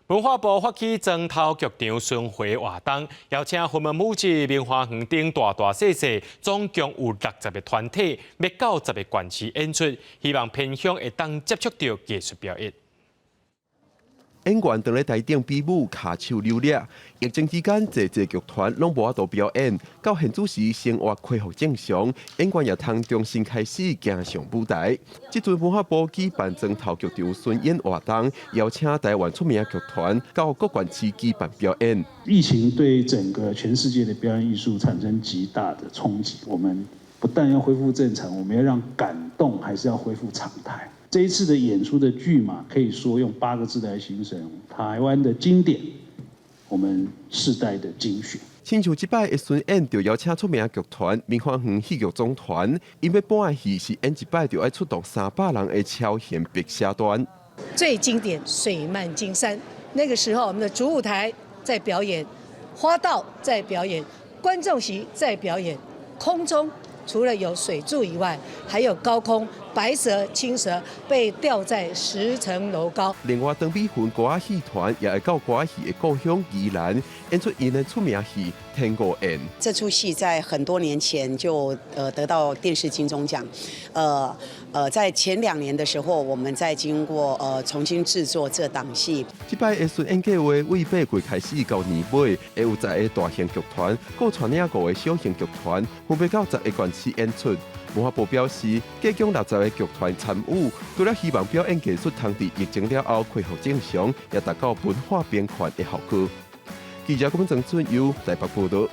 文化部发起庄头剧场巡回活动，邀请云门舞集、明华园等大大小小，总共有60个团体，要90个县市演出，希望偏乡会当接触到艺术表演。演员当咧台顶比武、卡手溜达。疫情期间，侪剧团拢无法度表演，到现主时生活恢复正常，演员也通重新开始行上舞台。这阵文化部举办庄头剧场巡演活动，邀请台湾出名的剧团到各县市举办表演。疫情对整个全世界的表演艺术产生极大的冲击，我们不但要恢复正常，我们要让感动还是要恢复常态。这一次的演出的剧码，可以说用8个字来形容：台湾的经典，我们世代的精选。亲像这摆的巡演，就邀请出名的剧团明华园戏剧总团，因为本的戏是演一摆就要出动300人的超限白社团。最经典水漫金山，那个时候我们的主舞台在表演，花道在表演，观众席在表演，空中除了有水柱以外，还有高空白蛇、青蛇被吊在10层楼高。另外，长美云歌仔戏团也会到歌仔戏的故乡宜兰演出因的出名戏《天狗宴》。这出戏在很多年前就得到电视金钟奖，在前2年的时候，我们在经过重新制作这档戏。这摆的巡演计划为8月开始到年尾，会有10个大型剧团，各传领5个小型剧团，分别到10个县市演出。文化部表示，计将60个剧团参与，除了希望表演技术通在疫情了后恢复正常，也达到文化边缘的效果。记者郭文正由台北报道。